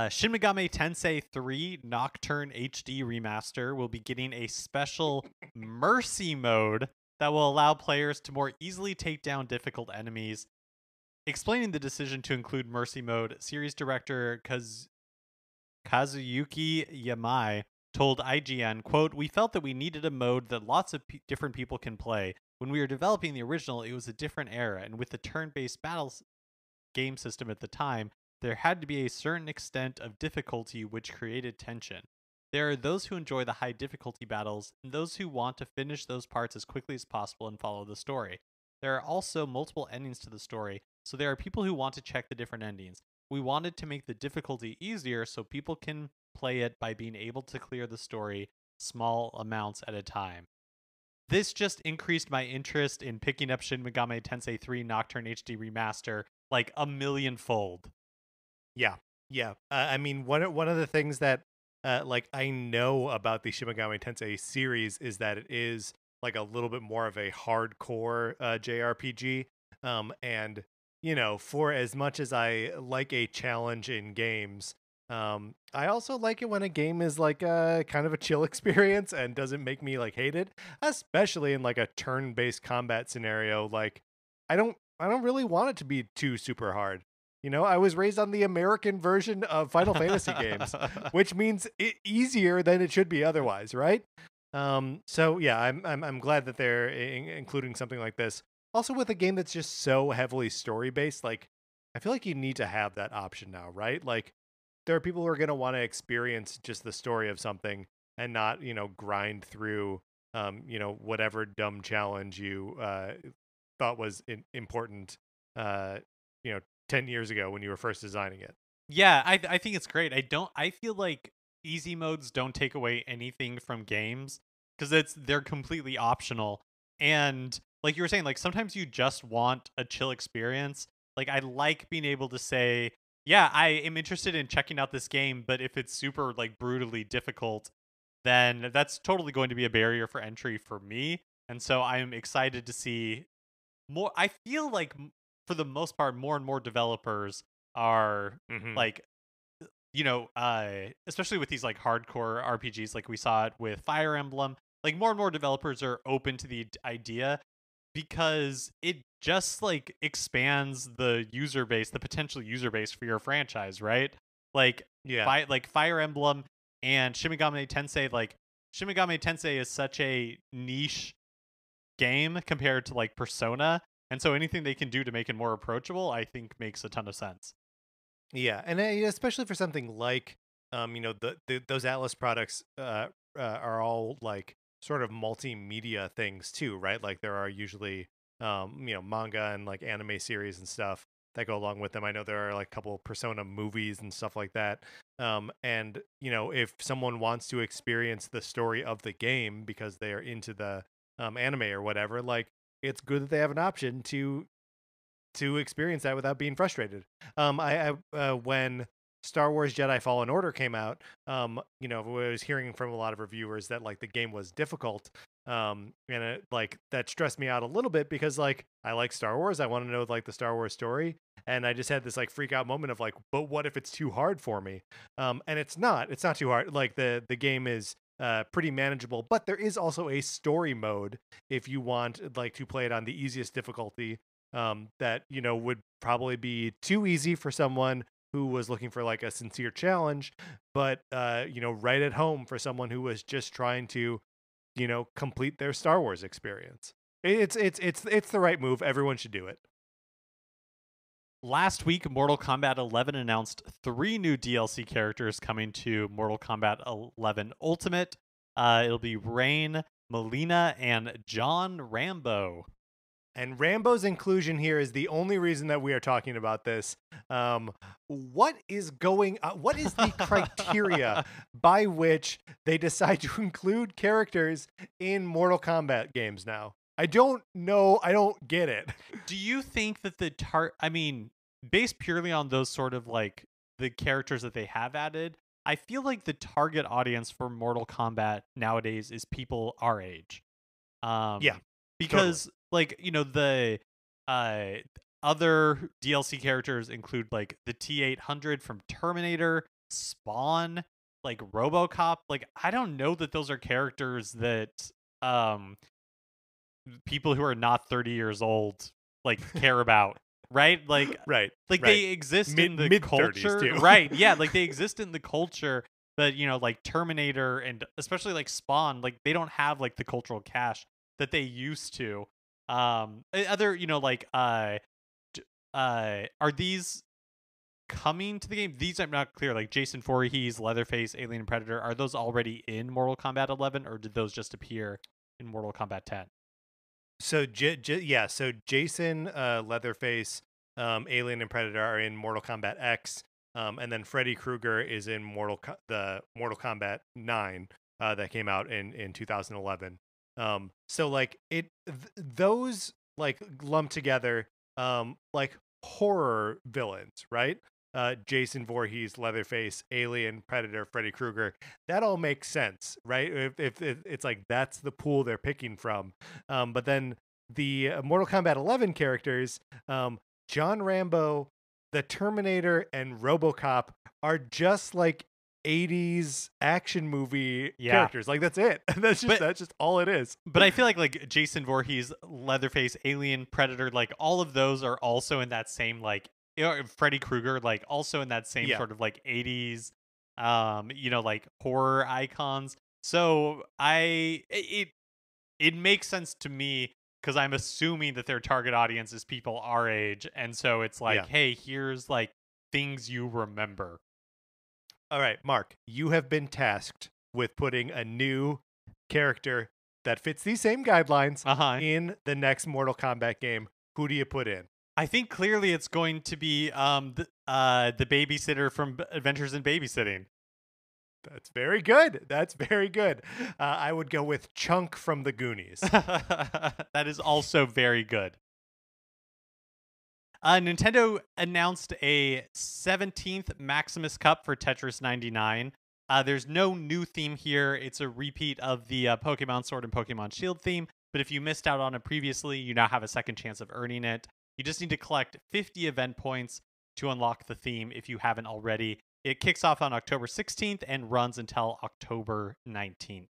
Shin Megami Tensei 3 Nocturne HD Remaster will be getting a special Mercy mode that will allow players to more easily take down difficult enemies. Explaining the decision to include Mercy Mode, series director Kazuyuki Yamai told IGN, quote, "We felt that we needed a mode that lots of different people can play. When we were developing the original, it was a different era, and with the turn-based battles game system at the time, there had to be a certain extent of difficulty which created tension. There are those who enjoy the high difficulty battles, and those who want to finish those parts as quickly as possible and follow the story. There are also multiple endings to the story, so there are people who want to check the different endings. We wanted to make the difficulty easier so people can play it by being able to clear the story small amounts at a time. This just increased my interest in picking up Shin Megami Tensei 3 Nocturne HD Remaster like a millionfold." Yeah, yeah. I mean, one of the things that like I know about the Shin Megami Tensei series is that it is like a little bit more of a hardcore JRPG. And you know, for as much as I like a challenge in games, I also like it when a game is like a kind of a chill experience and doesn't make me like hate it, especially in like a turn-based combat scenario. Like, I don't really want it to be too super hard. You know, I was raised on the American version of Final Fantasy games, which means it easier than it should be otherwise, right? So yeah, I'm glad that they're including something like this. Also, with a game that's just so heavily story based, like I feel like you need to have that option now, right? Like there are people who are going to want to experience just the story of something and not, you know, grind through, you know, whatever dumb challenge you thought was important, you know, 10 years ago when you were first designing it. Yeah, I think it's great. I feel like easy modes don't take away anything from games because they're completely optional. And like you were saying, like sometimes you just want a chill experience. Like I like being able to say, yeah, I am interested in checking out this game, but if it's super like brutally difficult, then that's totally going to be a barrier for entry for me. And so I'm excited to see more. I feel like for the most part, more and more developers are Mm-hmm. like, especially with these like hardcore RPGs, like we saw it with Fire Emblem, like more and more developers are open to the idea because it just like expands the user base, the potential user base for your franchise, right? Like, Yeah. Fire Emblem and Shin Megami Tensei, like Shin Megami Tensei is such a niche game compared to like Persona, and so anything they can do to make it more approachable, I think makes a ton of sense. Yeah, and especially for something like, you know, those Atlas products are all like sort of multimedia things too, right? Like there are usually, you know, manga and like anime series and stuff that go along with them. I know there are like a couple Persona movies and stuff like that. And you know, if someone wants to experience the story of the game because they are into the anime or whatever, like it's good that they have an option to experience that without being frustrated. When Star Wars Jedi Fallen Order came out, you know, I was hearing from a lot of reviewers that like the game was difficult, and it like that stressed me out a little bit because like I like Star Wars, I want to know like the Star Wars story, and I just had this like freak out moment of like, but what if it's too hard for me? And it's not too hard. Like the game is pretty manageable, but there is also a story mode if you want like to play it on the easiest difficulty, that you know would probably be too easy for someone who was looking for like a sincere challenge, but you know, right at home for someone who was just trying to, you know, complete their Star Wars experience. It's the right move. Everyone should do it. Last week, Mortal Kombat 11 announced 3 new DLC characters coming to Mortal Kombat 11 Ultimate. It'll be Rain, Melina, and John Rambo. And Rambo's inclusion here is the only reason that we are talking about this. What is going on? What is the criteria by which they decide to include characters in Mortal Kombat games now? I don't know. I don't get it. Do you think that based purely on those sort of like the characters that they have added, I feel like the target audience for Mortal Kombat nowadays is people our age. Yeah, Because totally. like, you know, the uh other DLC characters include like the T-800 from Terminator, Spawn, like RoboCop. Like I don't know that those are characters that um people who are not 30 years old like care about. right? Like Right. they exist in the Mid-30s culture, too. right? Yeah, like they exist in the culture, but like Terminator and especially like Spawn, like they don't have like the cultural cash that they used to. Other like are these coming to the game? These I'm not clear. Like Jason Voorhees, Leatherface, Alien and Predator, are those already in Mortal Kombat 11, or did those just appear in Mortal Kombat 10? So so Jason, Leatherface, Alien, and Predator are in Mortal Kombat X, and then Freddy Krueger is in the Mortal Kombat 9 that came out in 2011. So like those like lumped together, like horror villains, right? Jason Voorhees, Leatherface, Alien, Predator, Freddy Krueger. That all makes sense, right? If it's like that's the pool they're picking from. But then the Mortal Kombat 11 characters, John Rambo, the Terminator, and RoboCop are just like 80s action movie characters. Like that's it. That's just all it is. But I feel like Jason Voorhees, Leatherface, Alien, Predator, like all of those are also in that same like Freddy Krueger, like also in that same sort of like 80s like horror icons. So it makes sense to me because I'm assuming that their target audience is people our age, and so it's like, hey, here's like things you remember. All right, Mark, you have been tasked with putting a new character that fits these same guidelines in the next Mortal Kombat game. Who do you put in? I think clearly it's going to be the babysitter from Adventures in Babysitting. That's very good. That's very good. I would go with Chunk from the Goonies. That is also very good. Nintendo announced a 17th Maximus Cup for Tetris 99. There's no new theme here. It's a repeat of the Pokemon Sword and Pokemon Shield theme, but if you missed out on it previously, you now have a second chance of earning it. You just need to collect 50 event points to unlock the theme if you haven't already. It kicks off on October 16th and runs until October 19th.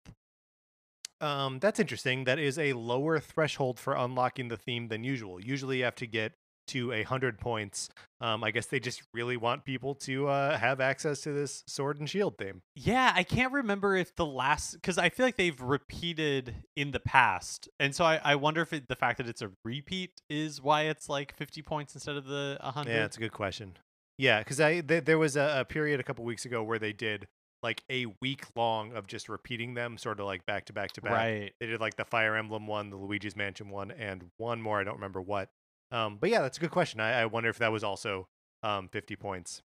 That's interesting. That is a lower threshold for unlocking the theme than usual. Usually you have to get to 100 points. I guess they just really want people to have access to this Sword and Shield theme. Yeah, I can't remember if because I feel like they've repeated in the past, and so I wonder if the fact that it's a repeat is why it's like 50 points instead of the 100. Yeah, that's a good question. Yeah, because there was a period a couple weeks ago where they did like a week long of just repeating them, sort of like back to back to back. Right. They did like the Fire Emblem one, the Luigi's Mansion one, and one more. I don't remember what. But yeah, that's a good question. I wonder if that was also 50 points.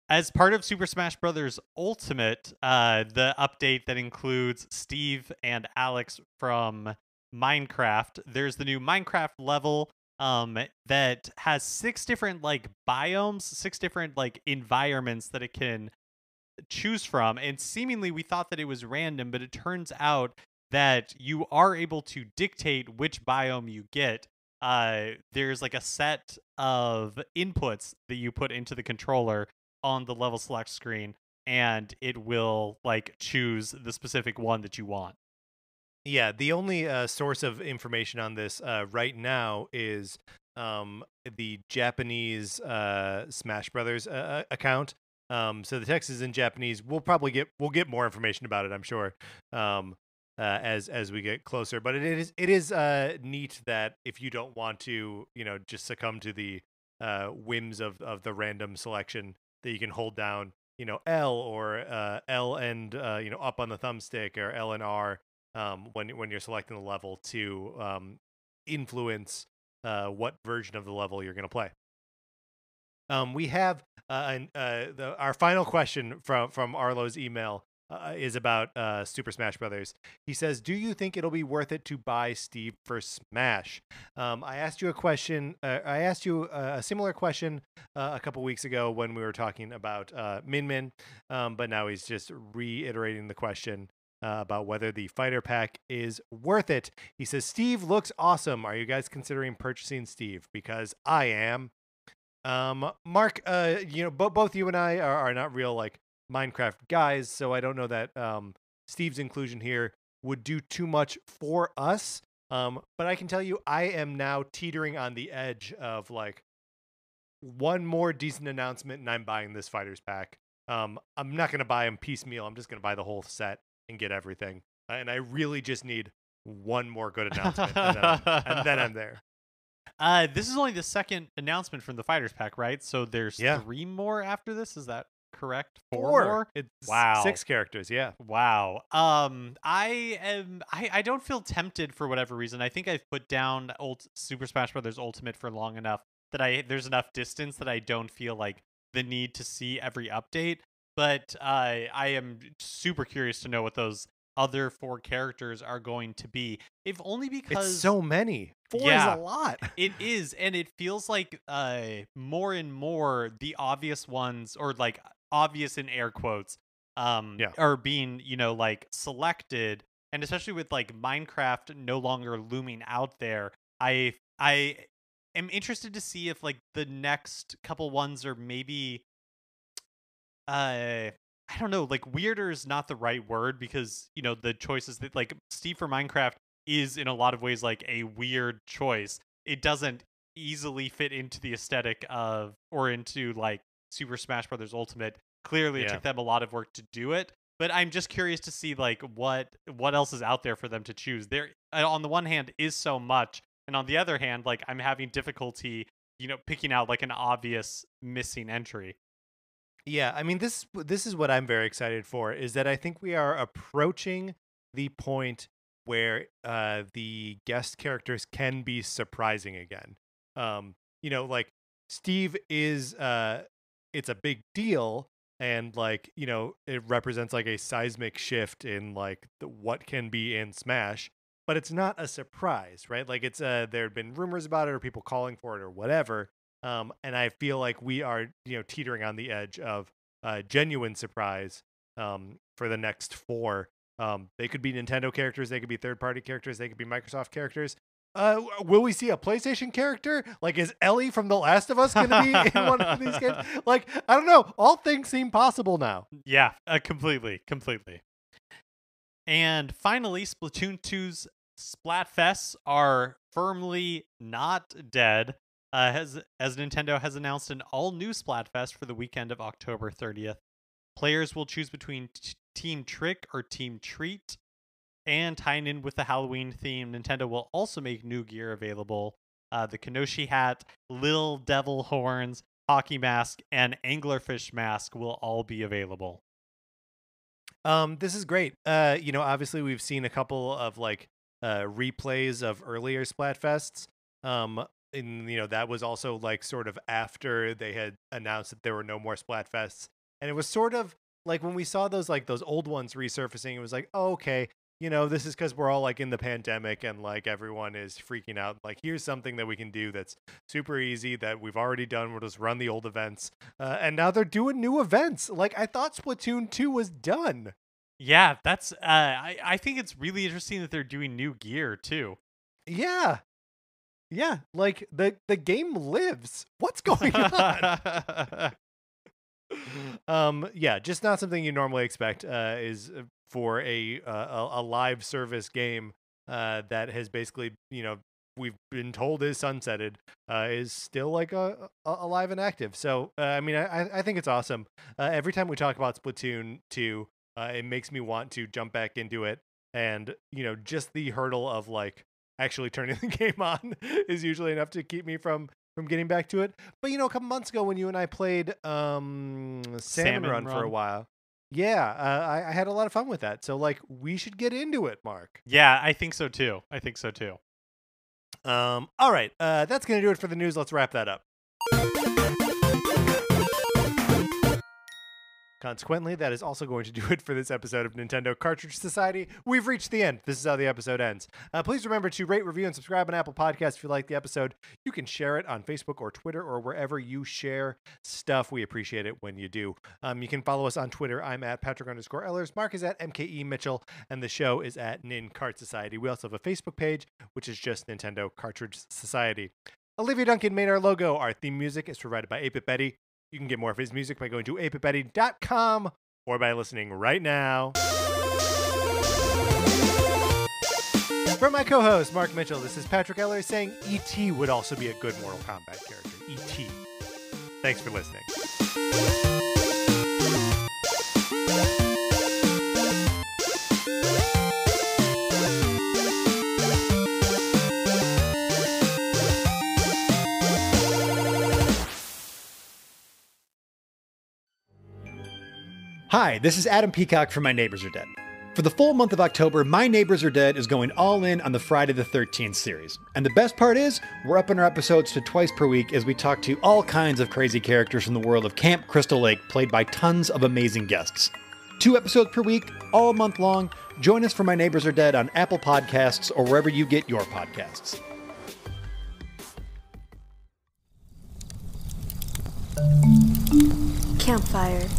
As part of Super Smash Bros. Ultimate, the update that includes Steve and Alex from Minecraft, there's the new Minecraft level that has 6 different like biomes, 6 different like environments that it can choose from. And seemingly we thought that it was random, but it turns out that you are able to dictate which biome you get. There's like a set of inputs that you put into the controller on the level select screen, and it will like choose the specific one that you want. Yeah, the only source of information on this right now is the Japanese Smash Brothers account. So the text is in Japanese. We'll get more information about it, I'm sure, as we get closer. But it is neat that if you don't want to, just succumb to the whims of the random selection, that you can hold down, L or L and up on the thumbstick, or L and R. When you're selecting the level to influence what version of the level you're going to play. We have our final question from Arlo's email is about Super Smash Brothers. He says, "Do you think it'll be worth it to buy Steve for Smash?" I asked you a question. I asked you a similar question a couple weeks ago when we were talking about Min Min, but now he's just reiterating the question. About whether the fighter pack is worth it. He says, "Steve looks awesome. Are you guys considering purchasing Steve? Because I am." Mark, both you and I are not real like Minecraft guys, so I don't know that Steve's inclusion here would do too much for us. But I can tell you, I am now teetering on the edge of like one more decent announcement, and I'm buying this fighters pack. I'm not going to buy them piecemeal. I'm just going to buy the whole set and get everything. And I really just need one more good announcement, and then I'm there. This is only the second announcement from the fighters pack, right? So there's 3 more after this. Is that correct? 4 more? It's wow. 6 characters. Yeah. Wow. I don't feel tempted for whatever reason. I think I've put down Super Smash Bros. Ultimate for long enough that there's enough distance that I don't feel like the need to see every update. But I am super curious to know what those other 4 characters are going to be, if only because it's so many. 4 is a lot. It is, and it feels like more and more the obvious ones, or like obvious in air quotes, are being like selected, and especially with like Minecraft no longer looming out there, I am interested to see if like the next couple ones are maybe I don't know, like weirder is not the right word, because the choices that like Steve for Minecraft is in a lot of ways like a weird choice. It doesn't easily fit into the aesthetic of, or into like Super Smash Bros. Ultimate. Clearly it took them a lot of work to do it, but I'm just curious to see like what else is out there for them to choose. There on the one hand is so much, and on the other hand, like I'm having difficulty picking out like an obvious missing entry. Yeah, I mean, this is what I'm very excited for, is that I think we are approaching the point where the guest characters can be surprising again. Like Steve is it's a big deal, and like, it represents like a seismic shift in like what can be in Smash, but it's not a surprise, right? Like it's there had been rumors about it, or people calling for it, or whatever. And I feel like we are, teetering on the edge of genuine surprise for the next 4. They could be Nintendo characters, they could be third-party characters, they could be Microsoft characters. Will we see a PlayStation character? Like, is Ellie from The Last of Us going to be in one of these games? Like, I don't know. All things seem possible now. Yeah, completely. And finally, Splatoon 2's Splatfests are firmly not dead. As Nintendo has announced an all-new Splatfest for the weekend of October 30th. Players will choose between Team Trick or Team Treat. And tying in with the Halloween theme, Nintendo will also make new gear available. The Kanoshi hat, Little Devil horns, hockey mask, and anglerfish mask will all be available. This is great. Obviously we've seen a couple of like replays of earlier Splatfests. And that was also like sort of after they had announced that there were no more Splatfests, and it was sort of like when we saw those old ones resurfacing, it was like, oh, okay, this is because we're all like in the pandemic and like everyone is freaking out. Like, here's something that we can do that's super easy that we've already done. We'll just run the old events, and now they're doing new events. Like, I thought Splatoon 2 was done. Yeah, that's I think it's really interesting that they're doing new gear too. Yeah, like the game lives. What's going on? Yeah, just not something you normally expect. Is for a live service game that has basically, we've been told is sunsetted, is still like alive and active. So I mean, I think it's awesome. Every time we talk about Splatoon 2, it makes me want to jump back into it, and just the hurdle of like actually turning the game on is usually enough to keep me from getting back to it. But a couple months ago when you and I played Salmon Run for a while, I had a lot of fun with that. So like, we should get into it, Mark. Yeah, I think so too. All right, that's gonna do it for the news. Let's wrap that up. Consequently, that is also going to do it for this episode of Nintendo Cartridge Society. We've reached the end. This is how the episode ends. Please remember to rate, review, and subscribe on Apple Podcasts if you like the episode. You can share it on Facebook or Twitter or wherever you share stuff. We appreciate it when you do. You can follow us on Twitter. I'm at Patrick_Ellers. Mark is at MKE Mitchell. And the show is at Nin Cart Society. We also have a Facebook page, which is just Nintendo Cartridge Society. Olivia Duncan made our logo. Our theme music is provided by 8-Bit Betty. You can get more of his music by going to 8bitbetty.com or by listening right now. For my co-host, Mark Mitchell, this is Patrick Eller saying E.T. would also be a good Mortal Kombat character. E.T. Thanks for listening. Hi, this is Adam Peacock from My Neighbors Are Dead. For the full month of October, My Neighbors Are Dead is going all in on the Friday the 13th series. And the best part is, we're upping our episodes to twice per week as we talk to all kinds of crazy characters from the world of Camp Crystal Lake, played by tons of amazing guests. 2 episodes per week, all month long. Join us for My Neighbors Are Dead on Apple Podcasts or wherever you get your podcasts. Campfire.